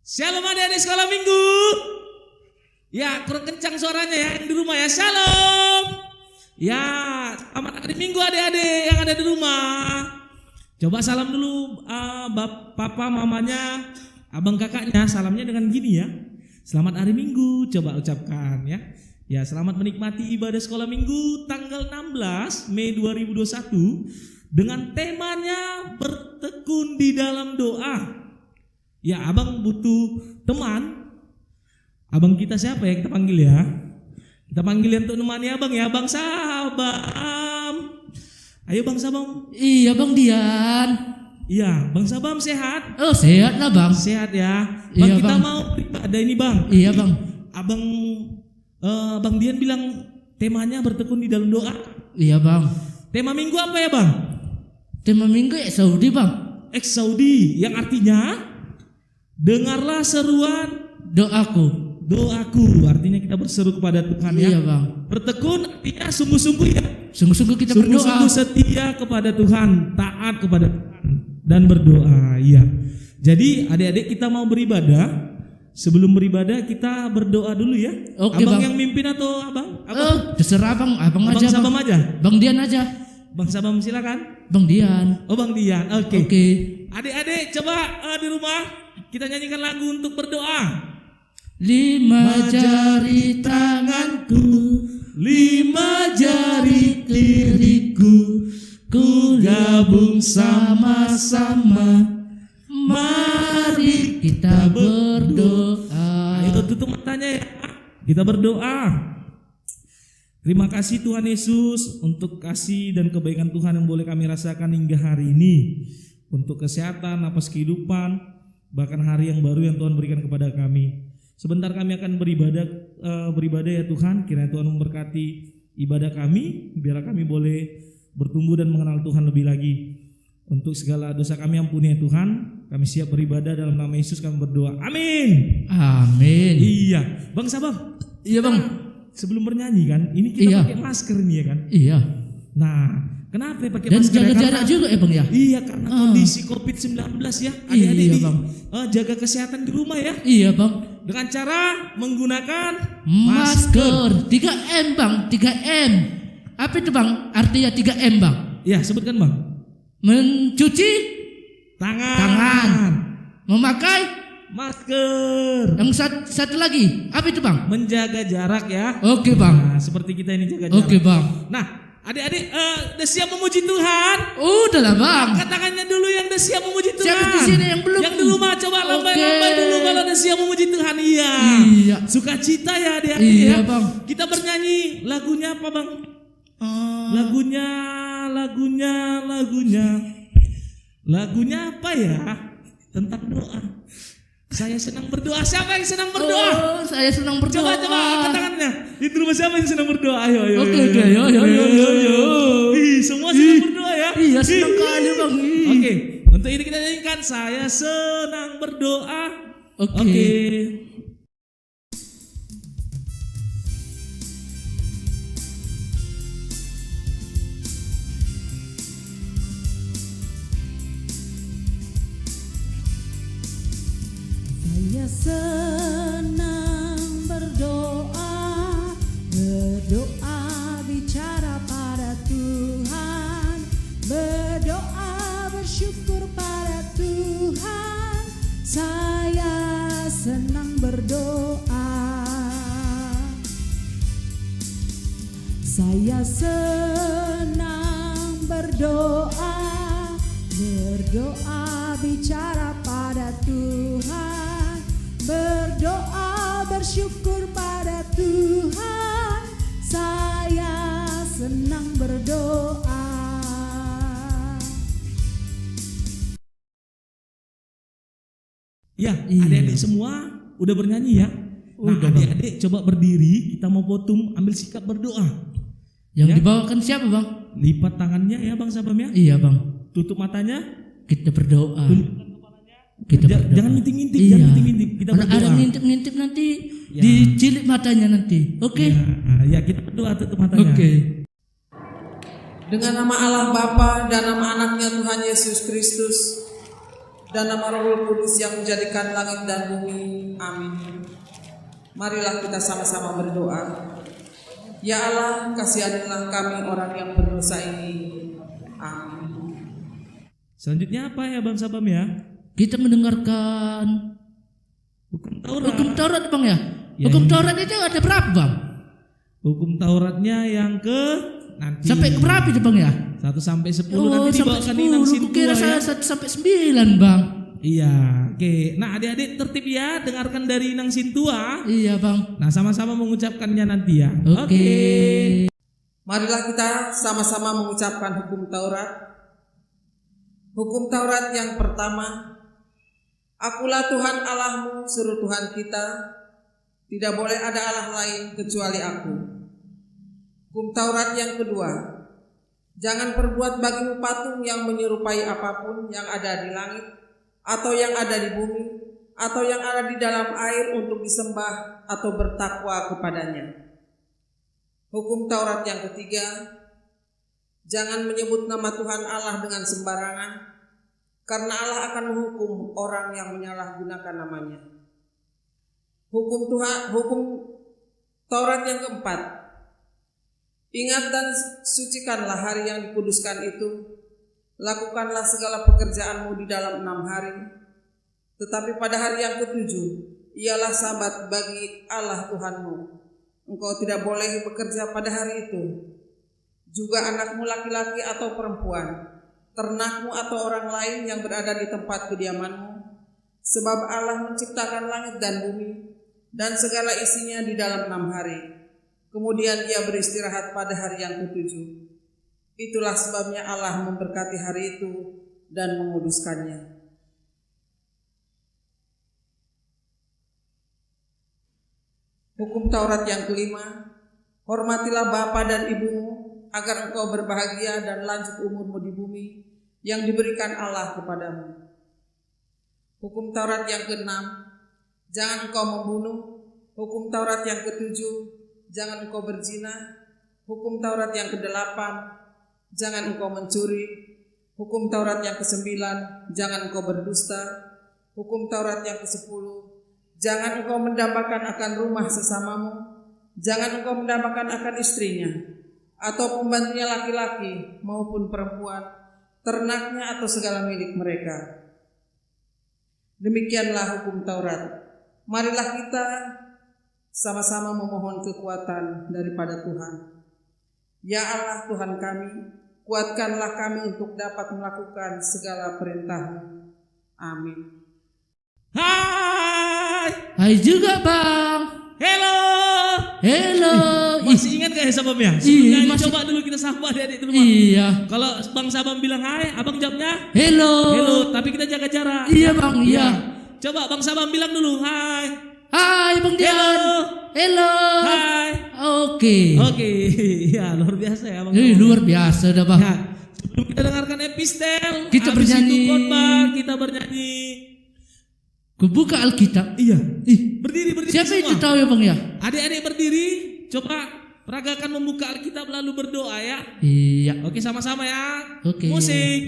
Shalom adik-adik sekolah minggu. Ya kurang kencang suaranya ya yang di rumah ya. Shalom. Ya selamat hari minggu adik-adik yang ada di rumah. Coba salam dulu papa mamanya, abang kakaknya. Salamnya dengan gini ya. Selamat hari minggu coba ucapkan ya. Ya selamat menikmati ibadah sekolah minggu tanggal 16 Mei 2021 dengan temanya bertekun di dalam doa. Ya abang butuh teman. Abang kita siapa ya kita panggil ya? Kita panggil untuk nemani abang ya, Bang Sabam. Ayo Bang Sabam. Iya Bang Dian. Iya Bang Sabam sehat? Oh sehat lah Bang. Sehat ya. Bang iya, kita bang. mau beribadah ini Bang. Iya Bang. Bang Dian bilang temanya bertekun di dalam doa. Iya Bang. Tema minggu apa ya Bang? Tema minggu Saudi Bang. Saudi yang artinya dengarlah seruan doaku artinya kita berseru kepada Tuhan ya. Iya Bang. Bertekun artinya sungguh-sungguh ya. Sungguh-sungguh kita berdoa. Sungguh-sungguh setia kepada Tuhan, taat kepada Tuhan dan berdoa. Iya. Jadi adik-adik kita mau beribadah. Sebelum beribadah kita berdoa dulu ya. Oke, abang Bang. yang mimpin atau abang? Terserah Bang. Abang aja. Sabam Bang. aja. Bang Dian aja. Bang Sabam silakan. Bang Dian. Oh Bang Dian. Oke. Oke. Adik-adik coba di rumah kita nyanyikan lagu untuk berdoa. 5 jari tanganku, 5 jari kiriku, ku gabung sama-sama. Mari kita berdoa. Ayo tutup matanya ya. Kita berdoa. Terima kasih Tuhan Yesus untuk kasih dan kebaikan Tuhan yang boleh kami rasakan hingga hari ini. Untuk kesehatan, napas kehidupan, bahkan hari yang baru yang Tuhan berikan kepada kami. Sebentar kami akan beribadah ya Tuhan. Kiranya Tuhan memberkati ibadah kami, biar kami boleh bertumbuh dan mengenal Tuhan lebih lagi. Untuk segala dosa kami ampuni ya Tuhan. Kami siap beribadah dalam nama Yesus kami berdoa. Amin. Amin. Iya, Bang Sabam. Iya Bang. Sebelum bernyanyi kan, ini kita pakai masker nih ya kan. Iya. Nah, kenapa pakai dan masker? Dan jaga jarak juga ya Bang ya. Iya, karena kondisi COVID-19 ya. Adik-adik iya, Bang. Jaga kesehatan di rumah ya. Iya Bang. Dengan cara menggunakan masker. 3M Bang, 3M. Apa itu Bang? Artinya 3M Bang. Ya, sebutkan Bang. Mencuci tangan. Memakai masker. Yang satu lagi, apa itu Bang? Menjaga jarak ya. Oke Bang. Nah, seperti kita ini jaga jarak. Oke Bang. Nah, adik-adik udah siap memuji Tuhan? Udah lah Bang. Angkat tangannya dulu yang udah siap memuji Tuhan. Siapa di sini yang belum? Yang dulu mah coba lambai-lambai dulu kalau udah siap memuji Tuhan. Iya. Sukacita ya adik-adik iya, ya. Bang. Kita bernyanyi lagunya apa Bang? Lagunya apa ya? Tentang doa. Saya senang berdoa. Siapa yang senang berdoa? Saya senang berdoa. Coba angkat tangannya. Di rumah siapa yang senang berdoa? Ayo. Oke, ayo. Semua senang berdoa ya. Iya, senang kali Bang. Oke, untuk ini kita nyanyikan saya senang berdoa. Oke. Saya senang berdoa bicara pada Tuhan, berdoa bersyukur pada Tuhan. Saya senang berdoa. Saya senang berdoa bicara pada Tuhan, berdoa bersyukur pada Tuhan. Saya senang berdoa. Ya, adik-adik semua udah bernyanyi ya. Nah, adik-adik coba berdiri, kita mau potom ambil sikap berdoa. Yang dibawakan siapa Bang? Lipat tangannya ya Bang Sabam ya. Iya Bang. Tutup matanya. Kita berdoa. Kita berdoa. Jangan ngintip-ngintip, Kita berdoa. Ada ngintip-ngintip nanti dicilik matanya nanti. Oke. Ya, kita berdoa tutup matanya. Oke. Dengan nama Allah Bapa dan nama anaknya Tuhan Yesus Kristus. dan nama Roh Kudus yang menjadikan langit dan bumi. Amin. Marilah kita sama-sama berdoa. Ya Allah, kasihanilah kami orang yang berdosa ini. Amin. Selanjutnya apa ya Bang Sabam ya? Kita mendengarkan Hukum Taurat. hukum Taurat bang ya. Ya, Hukum ini. Taurat itu ada berapa bang? Hukum Tauratnya yang ke nanti Sampai ke berapa itu bang ya? 1 sampai 10 Oh, nanti sampai dibawakan Inang 10. Sintua Kukira ya. saya 1 sampai 9 bang. Iya, oke. Nah adik-adik tertib ya, dengarkan dari Inang Sintua. Iya bang. Nah sama-sama mengucapkannya nanti ya. Oke. Marilah kita sama-sama mengucapkan hukum Taurat. Hukum Taurat yang pertama, Akulah Tuhan Allahmu, seru Tuhan kita, tidak boleh ada Allah lain kecuali aku. Hukum Taurat yang kedua, jangan perbuat bagimu patung yang menyerupai apapun yang ada di langit, atau yang ada di bumi, atau yang ada di dalam air untuk disembah atau bertakwa kepadanya. Hukum Taurat yang ketiga, jangan menyebut nama Tuhan Allah dengan sembarangan, karena Allah akan menghukum orang yang menyalahgunakan namanya. Hukum Taurat yang keempat, ingat dan sucikanlah hari yang dikuduskan itu, lakukanlah segala pekerjaanmu di dalam 6 hari, tetapi pada hari yang ke-7 ialah sabat bagi Allah Tuhanmu. Engkau tidak boleh bekerja pada hari itu. Juga anakmu laki-laki atau perempuan, ternakmu atau orang lain yang berada di tempat kediamanmu, sebab Allah menciptakan langit dan bumi dan segala isinya di dalam 6 hari. Kemudian ia beristirahat pada hari yang ke-7. Itulah sebabnya Allah memberkati hari itu dan menguduskannya. Hukum Taurat yang kelima, hormatilah bapa dan ibumu, agar engkau berbahagia dan lanjut umurmu di bumi yang diberikan Allah kepadamu. Hukum Taurat yang ke-6, jangan engkau membunuh. Hukum Taurat yang ke-7, jangan engkau berzina. Hukum Taurat yang ke-8, jangan engkau mencuri. Hukum Taurat yang ke-9, jangan engkau berdusta. Hukum Taurat yang ke-10, jangan engkau mendambakan akan rumah sesamamu. Jangan engkau mendambakan akan istrinya, atau pembantunya laki-laki maupun perempuan, ternaknya atau segala milik mereka. Demikianlah hukum Taurat. Marilah kita sama-sama memohon kekuatan daripada Tuhan. Ya Allah Tuhan kami, kuatkanlah kami untuk dapat melakukan segala perintah-Mu. Amin. Hai. Hai juga bang. Hello. Hello. Masih ingat gak ya Sabamnya? Iya, Sebelumnya masih. coba dulu kita sapa adik-adik di rumah. Iya. Kalau Bang Sabam bilang hai, abang jawabnya Hello. hello, tapi kita jaga jarak. Iya bang. Iya. Coba Bang Sabam bilang dulu hai. Hai bang Dian. Hello. Hello. Hai. Oke. Oke, ya luar biasa ya Bang. Luar biasa dah bang. Ya, sebelum kita dengarkan epistel, Kita habis bernyanyi. itu khotbah, kita bernyanyi. Kubuka Alkitab. Iya, berdiri Siapa semua. itu tahu ya bang ya? Adik-adik berdiri, coba peragakan membuka Alkitab lalu berdoa ya. Iya. Oke sama-sama ya. Oke. Musik.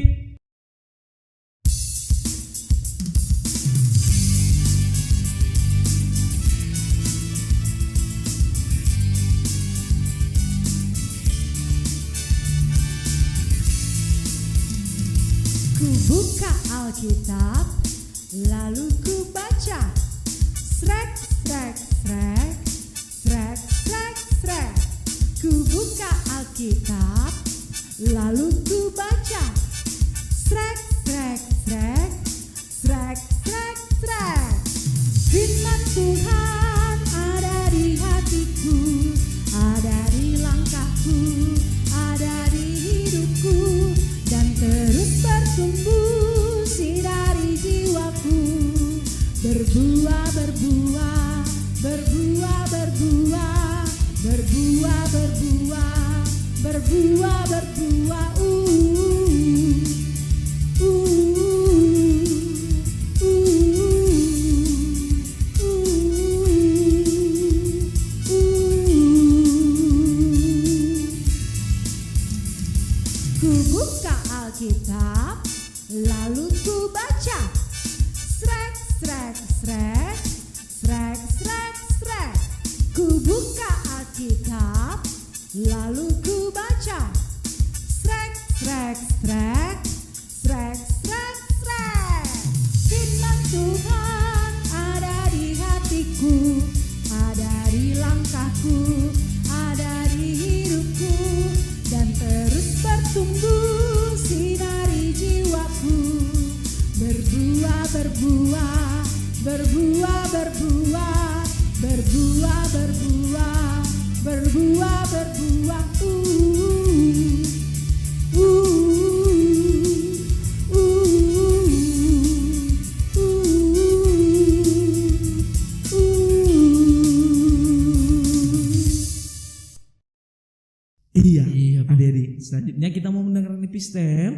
Ku buka Alkitab, lalu ku baca. Srek, srek, srek, srek, srek, srek. Ku buka Alkitab, lalu ku baca. Srek, srek, srek, srek, srek, srek. Firman Tuhan ada di hatiku, ada di langkahku, ada di hidupku, dan terus bertumbuh sinari jiwaku. Berbuah, berbuah, berbuah, berbuah, berbuah, berbuah, berbuah, berbuah. Ku buka Alkitab, lalu ku baca. srek, srek, srek, srek. Ku buka Alkitab, lalu ku baca. Srek, srek, srek, srek, srek, srek. Firman Tuhan ada di hatiku, ada di langkahku, ada di hidupku, dan terus bertumbuh sinari jiwaku. Berbuah, berbuah, berbuah, berbuah, berbuah, berbuah, berbuah, berbuah. Iya, Pak. adik-adik. Selanjutnya kita mau mendengarkan epistel.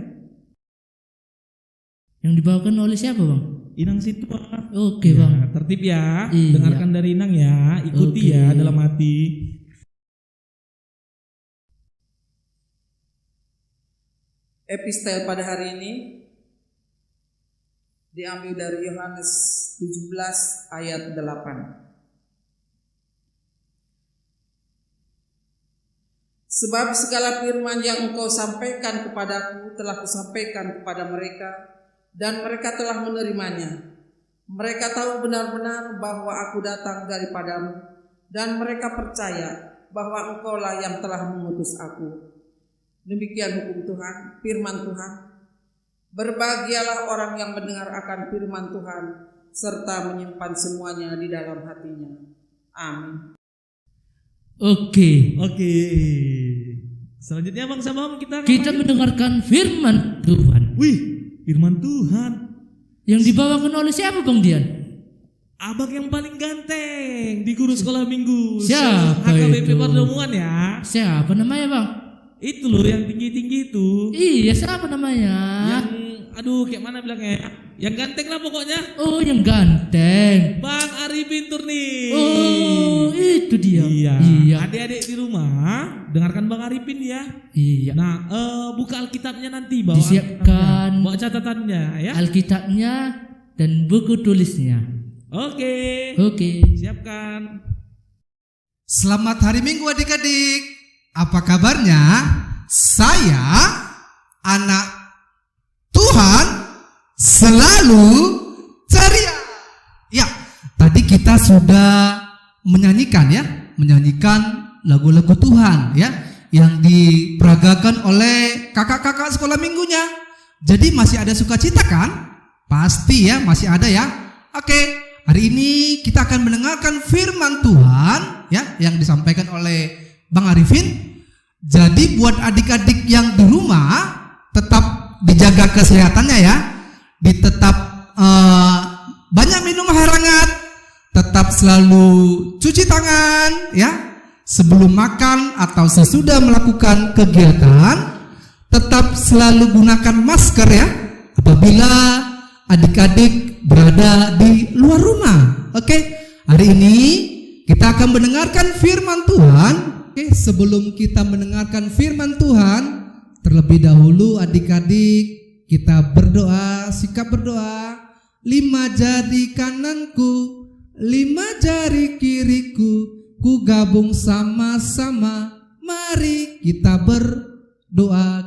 Yang dibawakan oleh siapa bang? Inang situ, Pak. Oke Ya, bang. tertib ya. Iya. Dengarkan dari Inang ya. Ikuti Oke. ya dalam hati. Epistel pada hari ini diambil dari Yohanes 17 ayat 8. Sebab segala firman yang engkau sampaikan kepadaku telah kusampaikan kepada mereka, dan mereka telah menerimanya. Mereka tahu benar-benar bahwa aku datang daripadamu, dan mereka percaya bahwa engkaulah yang telah mengutus aku. Demikian hukum Tuhan, firman Tuhan. Berbahagialah orang yang mendengar akan firman Tuhan, serta menyimpan semuanya di dalam hatinya. Amin. Oke. Oke. Selanjutnya Bang Sabam Kita mendengarkan firman Tuhan. Wih, firman Tuhan. Yang dibawakan oleh siapa bang Dian? Abang yang paling ganteng di guru sekolah minggu. Siapa HKBP itu? Pardemuan ya. Siapa namanya bang? Itu loh yang tinggi-tinggi itu. Iya, siapa namanya? Yang aduh kayak mana bilangnya? Yang ganteng lah pokoknya. Oh, yang ganteng. Bang Arifin Turni. Oh, itu dia. Iya. Adik-adik di rumah dengarkan Bang Arifin ya. Iya. Nah, buka Alkitabnya nanti bawa Disiapkan bawa catatannya ya. Alkitabnya dan buku tulisnya. Oke. Oke. Siapkan. Selamat hari Minggu adik-adik. Apa kabarnya? Saya anak Tuhan selalu ceria. Ya, tadi kita sudah menyanyikan lagu-lagu Tuhan ya, yang diperagakan oleh kakak-kakak sekolah minggunya. Jadi masih ada sukacita kan? Pasti ya, masih ada ya. Oke, hari ini kita akan mendengarkan firman Tuhan ya, yang disampaikan oleh Bang Arifin. Jadi buat adik-adik yang di rumah tetap dijaga kesehatannya ya, tetap banyak minum air hangat, tetap selalu cuci tangan ya sebelum makan atau sesudah melakukan kegiatan, tetap selalu gunakan masker ya apabila adik-adik berada di luar rumah. Oke, hari ini kita akan mendengarkan firman Tuhan. Oke, sebelum kita mendengarkan firman Tuhan, terlebih dahulu adik-adik kita berdoa, sikap berdoa. 5 jari kananku, 5 jari kiriku, ku gabung sama-sama. Mari kita berdoa,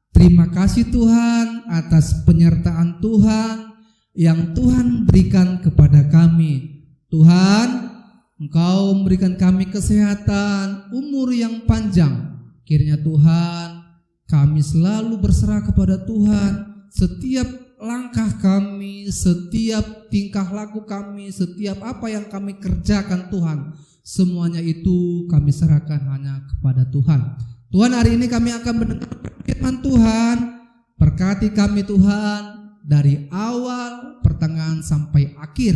Terima kasih Tuhan atas penyertaan Tuhan yang Tuhan berikan kepada kami. Tuhan, Engkau memberikan kami kesehatan, umur yang panjang. Kiranya Tuhan, kami selalu berserah kepada Tuhan. Setiap langkah kami, setiap tingkah laku kami, setiap apa yang kami kerjakan Tuhan, semuanya itu kami serahkan hanya kepada Tuhan. Tuhan, hari ini kami akan mendengar firman Tuhan. Berkati kami Tuhan dari awal, pertengahan sampai akhir.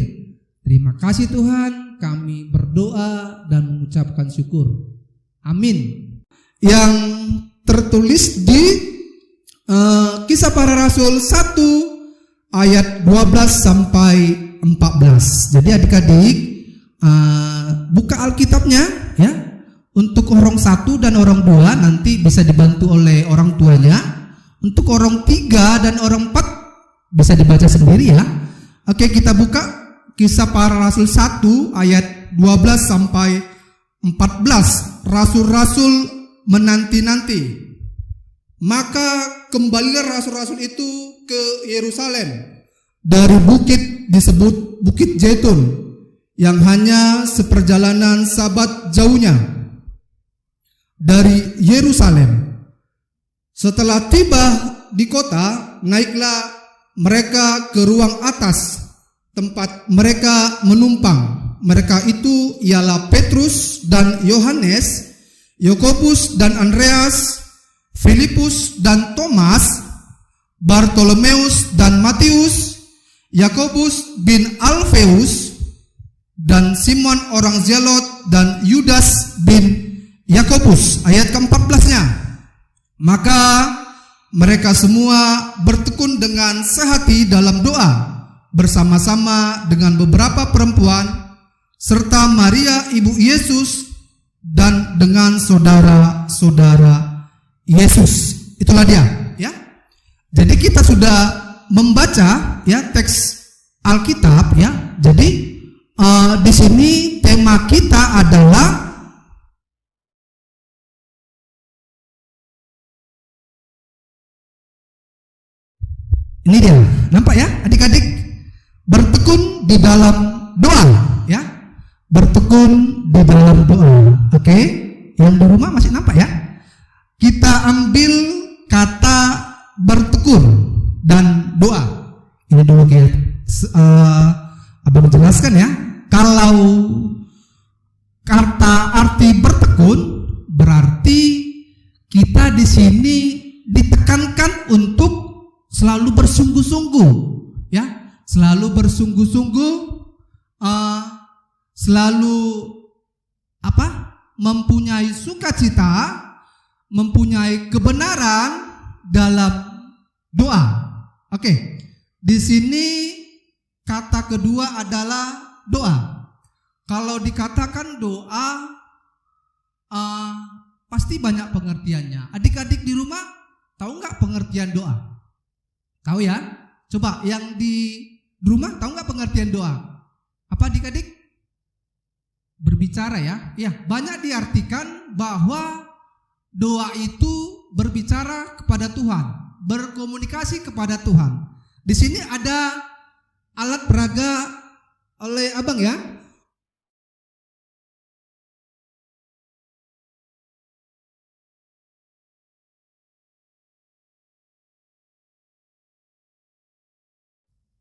Terima kasih Tuhan, kami berdoa dan mengucapkan syukur. Amin. Yang tertulis di Kisah Para Rasul 1 ayat 12 sampai 14. Jadi adik-adik buka Alkitabnya ya. Untuk orang 1 dan orang 2 nanti bisa dibantu oleh orang tuanya. Untuk orang 3 dan orang 4 bisa dibaca sendiri ya. Oke, kita buka Kisah Para Rasul 1 ayat 12 sampai 14. Rasul-rasul menanti-nanti. Maka kembalilah rasul-rasul itu ke Yerusalem dari bukit disebut Bukit Zaitun yang hanya seperjalanan Sabat jauhnya dari Yerusalem. Setelah tiba di kota, naiklah mereka ke ruang atas tempat mereka menumpang. Mereka itu ialah Petrus dan Yohanes, Yakobus dan Andreas, Filipus dan Thomas, Bartolomeus dan Matius, Yakobus bin Alfeus, dan Simon orang Zelot, dan Yudas bin Yakobus. Ayat ke-14-nya. Maka mereka semua bertekun dengan sehati dalam doa bersama-sama dengan beberapa perempuan serta Maria ibu Yesus dan dengan saudara-saudara Yesus. Itulah dia, ya. Jadi kita sudah membaca ya teks Alkitab ya. Jadi di sini tema kita adalah ini dia, nampak ya adik-adik? Bertekun di dalam doa ya. Bertekun di dalam doa. Oke? Yang di rumah masih nampak ya? Kita ambil kata bertekun dan doa. Ini dulu ya. Abang menjelaskan ya. Kalau kata arti bertekun berarti kita di sini ditekankan untuk selalu bersungguh-sungguh, ya, selalu bersungguh-sungguh, selalu mempunyai sukacita, mempunyai kebenaran dalam doa. Oke, di sini kata kedua adalah doa. Kalau dikatakan doa, pasti banyak pengertiannya. Adik-adik di rumah tahu nggak pengertian doa? Tahu ya? Coba yang di rumah tahu nggak pengertian doa? Apa adik-adik? Berbicara ya? Ya, banyak diartikan bahwa doa itu berbicara kepada Tuhan, berkomunikasi kepada Tuhan. Di sini ada alat peraga oleh abang ya.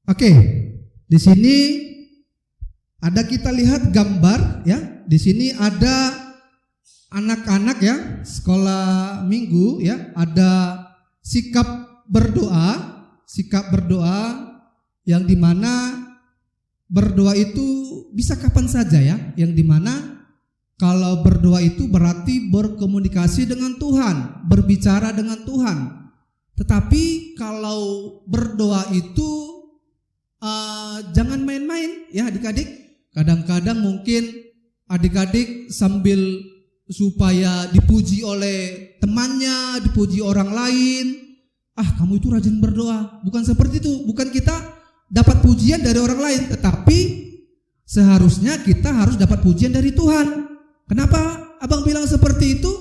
Oke, di sini ada kita lihat gambar ya. Di sini ada anak-anak ya, sekolah minggu ya. Ada sikap berdoa yang dimana berdoa itu bisa kapan saja ya. Yang dimana kalau berdoa itu berarti berkomunikasi dengan Tuhan, berbicara dengan Tuhan. Tetapi kalau berdoa itu jangan main-main ya adik-adik. Kadang-kadang mungkin adik-adik sambil supaya dipuji oleh temannya, dipuji orang lain, kamu itu rajin berdoa. Bukan seperti itu. Bukan kita dapat pujian dari orang lain, tetapi seharusnya kita harus dapat pujian dari Tuhan. Kenapa abang bilang seperti itu?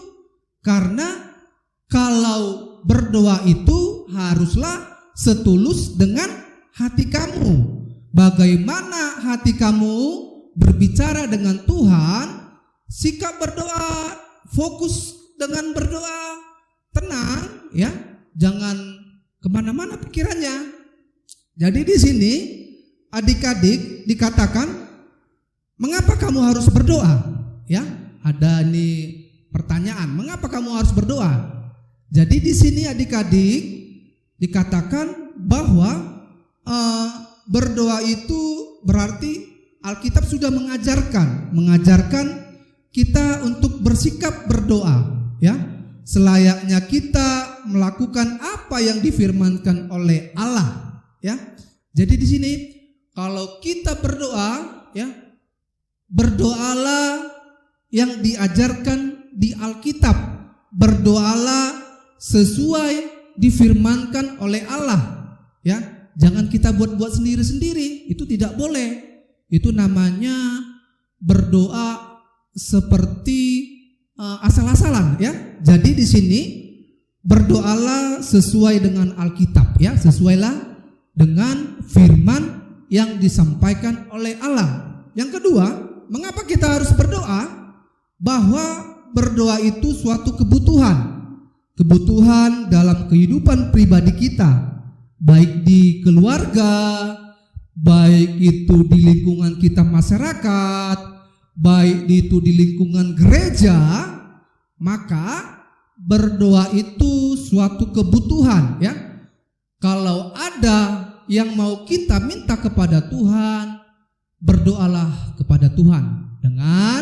Karena kalau berdoa itu haruslah setulus dengan hati kamu. Bagaimana hati kamu berbicara dengan Tuhan, sikap berdoa, fokus dengan berdoa, tenang ya, jangan kemana-mana pikirannya. Jadi di sini adik-adik dikatakan, mengapa kamu harus berdoa? Ya, ada nih pertanyaan, mengapa kamu harus berdoa? Jadi di sini adik-adik dikatakan bahwa berdoa itu berarti Alkitab sudah mengajarkan kita untuk bersikap berdoa ya, selayaknya kita melakukan apa yang difirmankan oleh Allah ya. Jadi di sini kalau kita berdoa ya, berdoalah yang diajarkan di Alkitab, berdoalah sesuai difirmankan oleh Allah ya. Jangan kita buat-buat sendiri-sendiri, itu tidak boleh. Itu namanya berdoa seperti asal-asalan ya. Jadi di sini berdoalah sesuai dengan Alkitab ya, sesuailah dengan firman yang disampaikan oleh Allah. Yang kedua, mengapa kita harus berdoa? Bahwa berdoa itu suatu kebutuhan dalam kehidupan pribadi kita, baik di keluarga, baik itu di lingkungan kita masyarakat, baik itu di lingkungan gereja. Maka berdoa itu suatu kebutuhan ya. Kalau ada yang mau kita minta kepada Tuhan, berdoalah kepada Tuhan dengan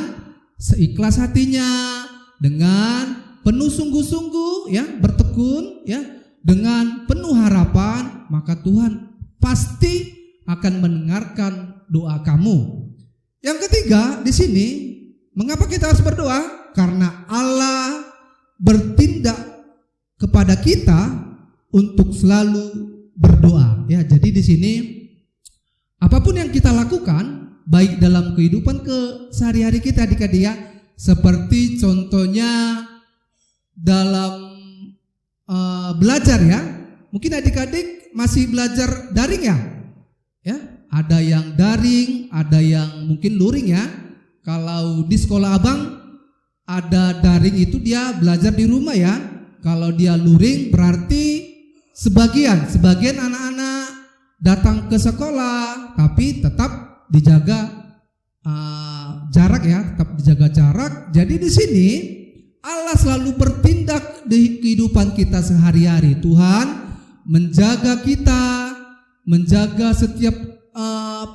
seikhlas hatinya, dengan penuh sungguh-sungguh ya, bertekun ya, dengan penuh harapan, maka Tuhan pasti akan mendengarkan doa kamu. Yang ketiga di sini, mengapa kita harus berdoa? Karena Allah bertindak kepada kita untuk selalu berdoa ya. Jadi di sini apapun yang kita lakukan, baik dalam kehidupan sehari-hari kita adik-adik ya, seperti contohnya dalam belajar ya, mungkin adik-adik masih belajar daring ya, ada yang daring, ada yang mungkin luring ya. Kalau di sekolah abang ada daring itu dia belajar di rumah ya. Kalau dia luring berarti sebagian anak-anak datang ke sekolah tapi tetap dijaga jarak ya, tetap dijaga jarak. Jadi di sini Allah selalu bertindak di kehidupan kita sehari-hari. Tuhan menjaga kita, menjaga setiap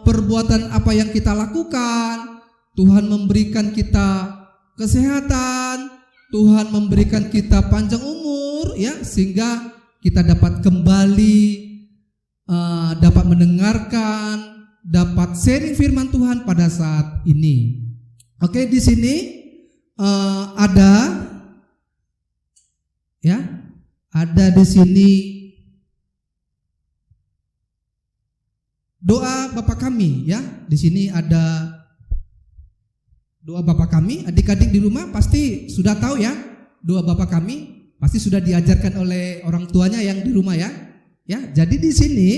perbuatan apa yang kita lakukan. Tuhan memberikan kita kesehatan, Tuhan memberikan kita panjang umur ya, sehingga kita dapat kembali dapat mendengarkan, dapat sharing firman Tuhan pada saat ini. Oke, di sini ada di sini doa Bapa kami ya. Di sini ada doa Bapa kami. Adik-adik di rumah pasti sudah tahu ya, doa Bapa kami pasti sudah diajarkan oleh orang tuanya yang di rumah ya. Ya, jadi di sini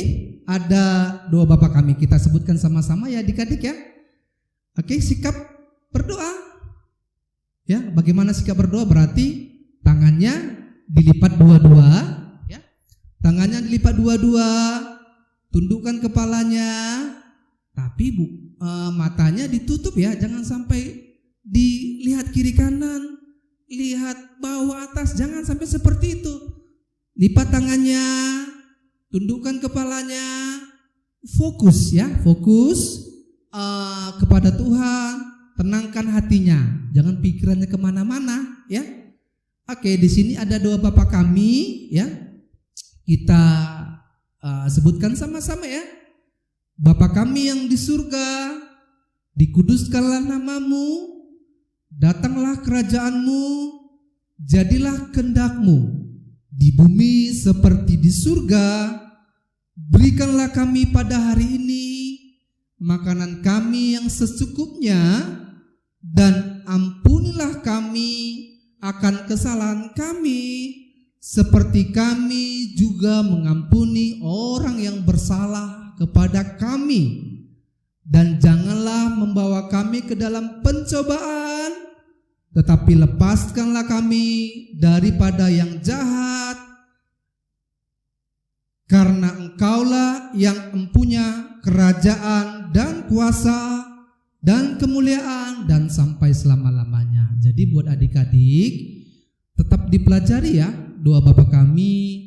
ada doa Bapa kami, kita sebutkan sama-sama ya adik-adik ya. Oke, sikap berdoa. Ya, bagaimana sikap berdoa? Berarti tangannya dilipat dua-dua ya. Tangannya dilipat dua-dua, tundukkan kepalanya, tapi matanya ditutup ya, jangan sampai dilihat kiri kanan, lihat bawah atas, jangan sampai seperti itu. Lipat tangannya, tundukkan kepalanya, fokus ya, fokus kepada Tuhan, tenangkan hatinya, jangan pikirannya kemana-mana ya. Oke, di sini ada doa Bapa kami ya, kita sebutkan sama-sama ya. Bapa kami yang di surga, dikuduskanlah namamu, datanglah kerajaanmu, jadilah kehendak-Mu di bumi seperti di surga. Berikanlah kami pada hari ini makanan kami yang secukupnya, dan ampunilah kami akan kesalahan kami, seperti kami juga mengampuni orang yang bersalah kepada kami. Dan janganlah membawa kami ke dalam pencobaan, tetapi lepaskanlah kami daripada yang jahat, karena Engkaulah yang mempunyai kerajaan dan kuasa dan kemuliaan dan sampai selama-lamanya. Jadi buat adik-adik tetap dipelajari ya doa Bapa kami.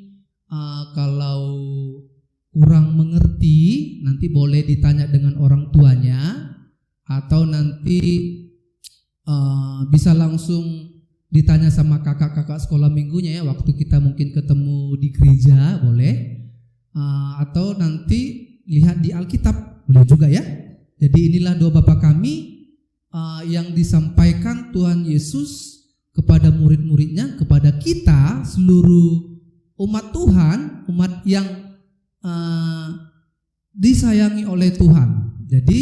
Kalau kurang mengerti nanti boleh ditanya dengan orang tuanya, atau nanti bisa langsung ditanya sama kakak-kakak sekolah minggunya ya, waktu kita mungkin ketemu di gereja boleh, atau nanti lihat di Alkitab boleh juga ya. Jadi inilah doa Bapa kami yang disampaikan Tuhan Yesus kepada murid-muridnya, kepada kita seluruh umat Tuhan, umat yang disayangi oleh Tuhan. Jadi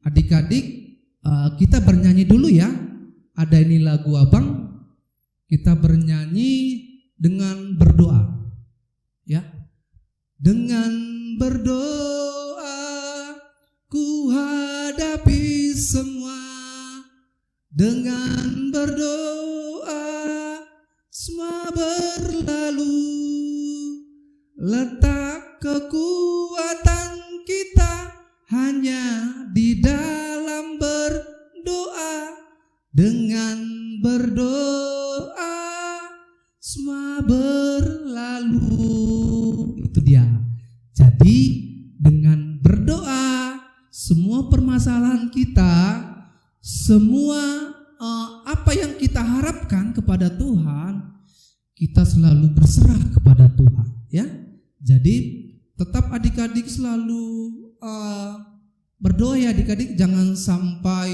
adik-adik, kita bernyanyi dulu ya. Ada ini lagu Abang, kita bernyanyi dengan berdoa ya. Dengan berdoa ku hadapi semua, dengan berdoa semua berlalu. Letak kekuatan kita hanya di dalam berdoa. Dengan berdoa semua berlalu. Itu dia. Jadi dengan berdoa semua permasalahan kita, semua apa yang kita harapkan kepada Tuhan, kita selalu berserah kepada Tuhan ya. Jadi tetap adik-adik selalu berdoa ya adik-adik, jangan sampai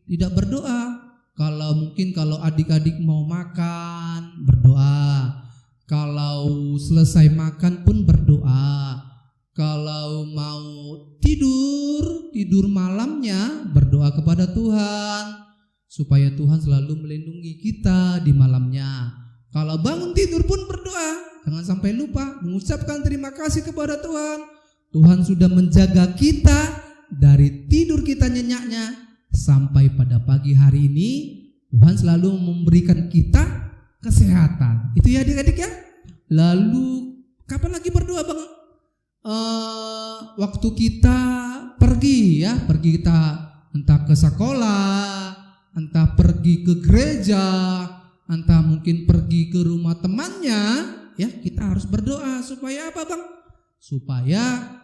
tidak berdoa. Kalau adik-adik mau makan, berdoa. Kalau selesai makan pun berdoa. Kalau mau tidur malamnya berdoa kepada Tuhan supaya Tuhan selalu melindungi kita di malamnya. Kalau bangun tidur pun berdoa. Jangan sampai lupa mengucapkan terima kasih kepada Tuhan. Tuhan sudah menjaga kita dari tidur kita nyenyaknya sampai pada pagi hari ini. Tuhan selalu memberikan kita kesehatan. Itu ya adik-adik ya. Lalu kapan lagi berdoa Bang? Waktu kita pergi kita entah ke sekolah, entah pergi ke gereja, entah mungkin pergi ke rumah temannya ya, kita harus berdoa supaya apa Bang? Supaya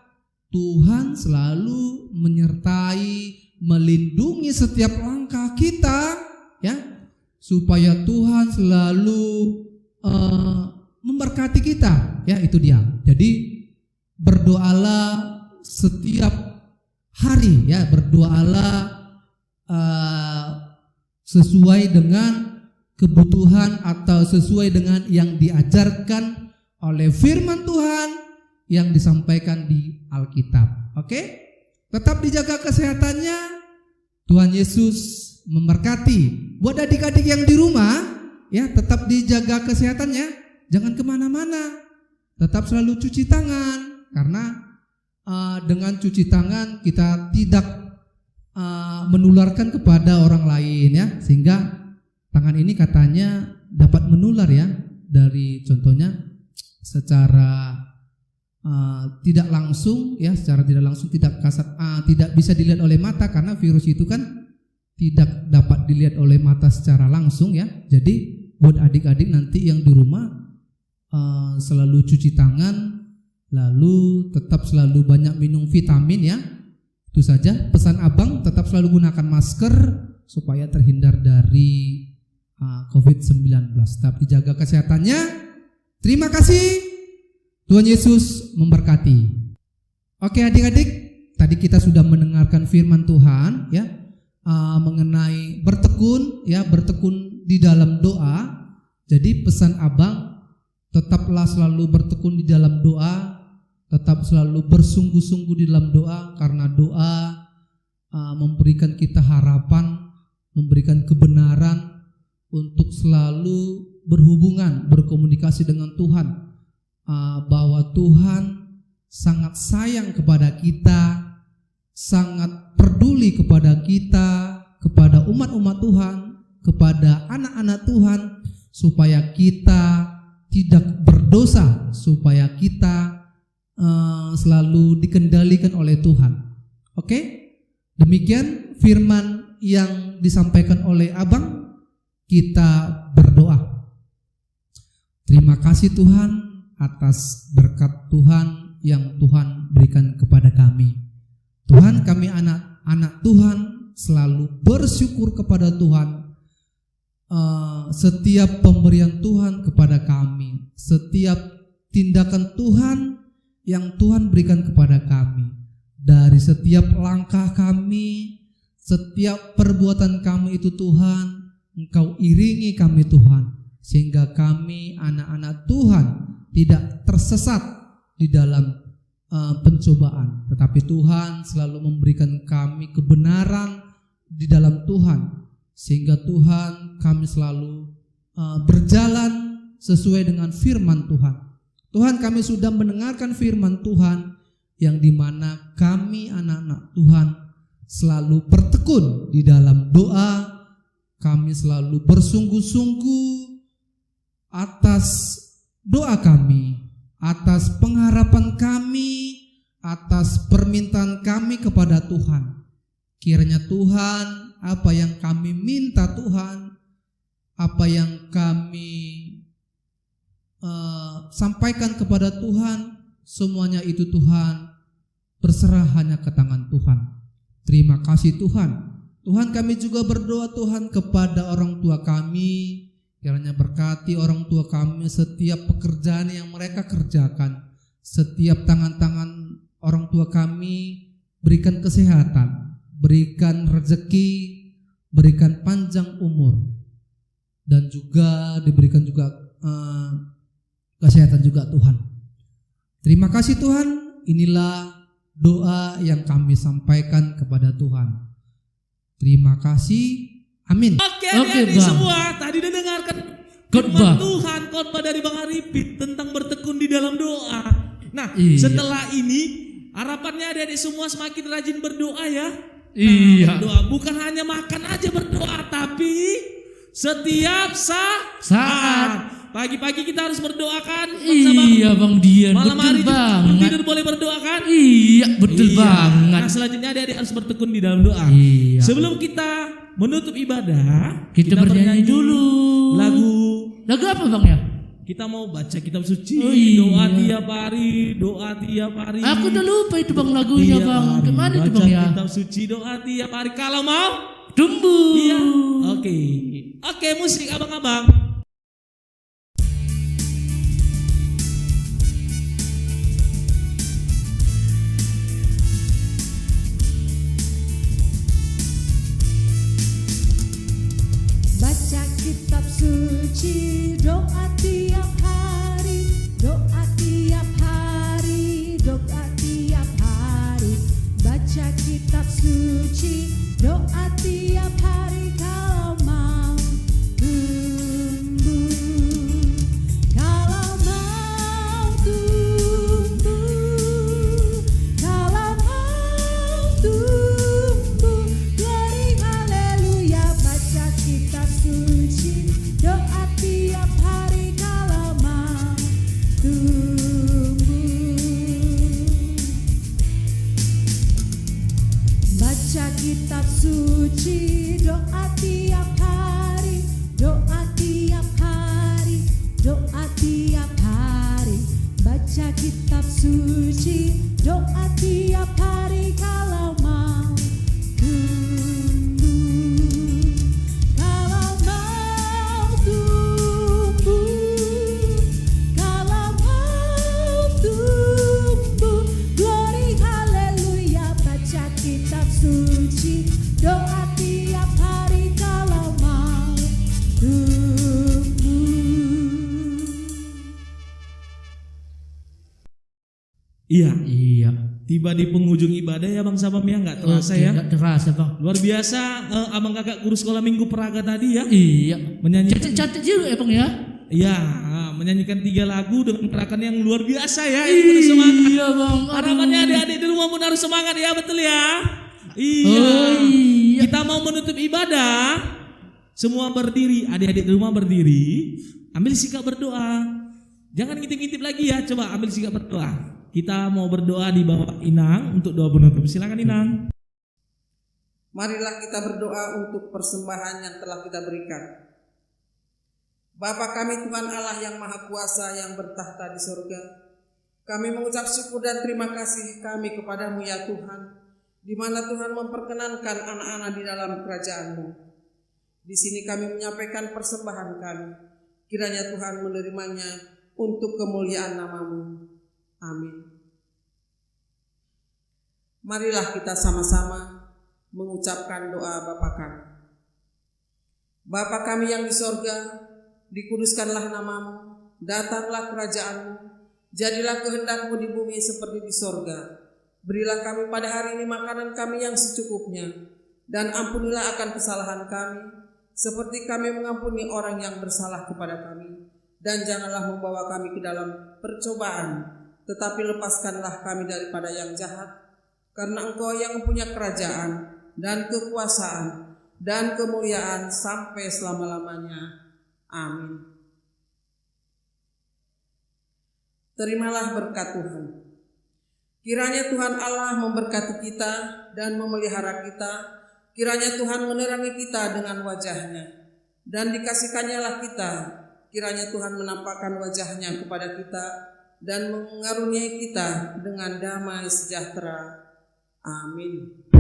Tuhan selalu menyertai, melindungi setiap langkah kita ya, supaya Tuhan selalu memberkati kita ya. Itu dia. Jadi berdoalah setiap hari ya, berdoalah sesuai dengan kebutuhan atau sesuai dengan yang diajarkan oleh firman Tuhan yang disampaikan di Alkitab. Oke? Tetap dijaga kesehatannya. Tuhan Yesus memberkati. Buat adik-adik yang di rumah ya, tetap dijaga kesehatannya. Jangan kemana-mana. Tetap selalu cuci tangan. Karena dengan cuci tangan kita tidak menularkan kepada orang lain ya. Sehingga tangan ini katanya dapat menular ya. Dari contohnya secara tidak langsung ya, secara tidak langsung, tidak kasat, tidak bisa dilihat oleh mata karena virus itu kan tidak dapat dilihat oleh mata secara langsung ya. Jadi buat adik-adik nanti yang di rumah selalu cuci tangan, lalu tetap selalu banyak minum vitamin ya. Itu saja pesan Abang, tetap selalu gunakan masker supaya terhindar dari COVID-19. Tetap dijaga kesehatannya. Terima kasih. Tuhan Yesus memberkati. Oke adik-adik, tadi kita sudah mendengarkan firman Tuhan ya, mengenai bertekun ya, bertekun di dalam doa. Jadi pesan Abang, tetaplah selalu bertekun di dalam doa, tetap selalu bersungguh-sungguh di dalam doa, karena doa memberikan kita harapan, memberikan kebenaran untuk selalu berhubungan, berkomunikasi dengan Tuhan. Bahwa Tuhan sangat sayang kepada kita, sangat peduli kepada kita, kepada umat-umat Tuhan, kepada anak-anak Tuhan, supaya kita tidak berdosa, supaya kita selalu dikendalikan oleh Tuhan. Oke? Demikian firman yang disampaikan oleh Abang. Kita berdoa. Terima kasih Tuhan atas berkat Tuhan yang Tuhan berikan kepada kami. Tuhan, kami anak-anak Tuhan selalu bersyukur kepada Tuhan. Setiap pemberian Tuhan kepada kami, setiap tindakan Tuhan yang Tuhan berikan kepada kami, dari setiap langkah kami, setiap perbuatan kami itu Tuhan, Engkau iringi kami Tuhan, sehingga kami anak-anak Tuhan tidak tersesat di dalam pencobaan, tetapi Tuhan selalu memberikan kami kebenaran di dalam Tuhan, sehingga Tuhan kami selalu berjalan sesuai dengan firman Tuhan. Tuhan, kami sudah mendengarkan firman Tuhan yang dimana kami anak-anak Tuhan selalu bertekun di dalam doa. Kami selalu bersungguh-sungguh atas doa kami, atas pengharapan kami, atas permintaan kami kepada Tuhan. Kiranya Tuhan, apa yang kami minta Tuhan, apa yang kami sampaikan kepada Tuhan, semuanya itu Tuhan berserah hanya ke tangan Tuhan. Terima kasih Tuhan. Tuhan, kami juga berdoa Tuhan kepada orang tua kami. Kiranya berkati orang tua kami setiap pekerjaan yang mereka kerjakan. Setiap tangan-tangan orang tua kami, berikan kesehatan, berikan rezeki, berikan panjang umur, dan juga diberikan juga kesehatan juga Tuhan. Terima kasih Tuhan. Inilah doa yang kami sampaikan kepada Tuhan. Terima kasih. Amin. Oke, Oke, adik-adik Bang. semua, tadi udah dengarkan Khotbah. firman Tuhan, khotbah dari Bang Arifin tentang bertekun di dalam doa. Nah, Iya. setelah ini harapannya adik-adik semua semakin rajin berdoa ya. Iya. Berdoa bukan hanya makan aja berdoa, tapi setiap saat. Pagi-pagi kita harus berdoa kan? Iya Bang Dian, Malam hari betul sebelum banget. tidur boleh berdoa kan? Iya, betul Iya. banget. Nah, selanjutnya adik-adik harus bertekun di dalam doa. Iya. Sebelum kita menutup ibadah, Kita bernyanyi dulu. lagu. Lagu apa Bang ya? Kita mau baca kitab suci, Oh, iya. doa tiap hari. Aku udah lupa itu Bang lagunya Tiap Bang. hari. Kemana itu Baca Bang ya? kitab suci, doa tiap hari. Kalau mau, Tumbuh. iya. Oke, musik abang-abang. Baca kitab suci, doa tiap hari, doa tiap hari, doa tiap hari. Baca kitab suci, doa tiap hari kalau mau tumbuh. Kalau mau tumbuh, kalau mau tumbuh, glory haleluya. Baca kitab suci, doa tiap hari kalau mau tumbuh. Baca kitab suci, doa tiap hari, doa tiap hari, doa tiap hari. Baca kitab suci, doa tiap hari kalau mau tumbuh. Kalau mau tumbuh, kalau mau tumbuh, glory haleluya. Baca kitab suci, doa tiap hari kalau mau tumbuh. Iya, Iya. tiba di penghujung ibadah ya Bang Sabam ya, nggak terasa Oke, ya. nggak terasa Bang. Luar biasa, abang kakak guru sekolah minggu Praga tadi ya. Iya. Menyanyikan, Cantik-cantik juga ya Bang ya. iya, menyanyikan 3 lagu dengan gerakan yang luar biasa ya. Yang penuh semangat. Iya Bang. Aduh. Harapannya adik-adik di rumah pun harus semangat ya, betul ya. Iya. Oh, iya. Kita mau menutup ibadah, semua berdiri, adik-adik di rumah berdiri, ambil sikap berdoa. Jangan ngintip-ngintip lagi ya, coba ambil sikap berdoa. Kita mau berdoa di bawah Inang untuk doa penutup. Silakan Inang. Marilah kita berdoa untuk persembahan yang telah kita berikan. Bapa kami Tuhan Allah yang Maha Kuasa yang bertahta di surga, kami mengucap syukur dan terima kasih kami kepadamu ya Tuhan, di mana Tuhan memperkenankan anak-anak di dalam kerajaan-Mu. Di sini kami menyampaikan persembahan kami. Kiranya Tuhan menerimanya untuk kemuliaan nama-Mu. Amin. Marilah kita sama-sama mengucapkan doa Bapa kami. Bapa kami yang di sorga, dikuduskanlah nama-Mu, datanglah kerajaan-Mu, Jadilah kehendak-Mu di bumi seperti di sorga. Berilah kami pada hari ini makanan kami yang secukupnya, dan ampunilah akan kesalahan kami, seperti kami mengampuni orang yang bersalah kepada kami. Dan janganlah membawa kami ke dalam percobaan, tetapi lepaskanlah kami daripada yang jahat. Karena Engkau yang mempunyai kerajaan dan kekuasaan dan kemuliaan sampai selama-lamanya. Amin. Terimalah berkat Tuhan. Kiranya Tuhan Allah memberkati kita dan memelihara kita. Kiranya Tuhan menerangi kita dengan wajah-Nya, dan dikasihkannya lah kita. Kiranya Tuhan menampakkan wajah-Nya kepada kita dan mengaruniai kita dengan damai sejahtera. Amin.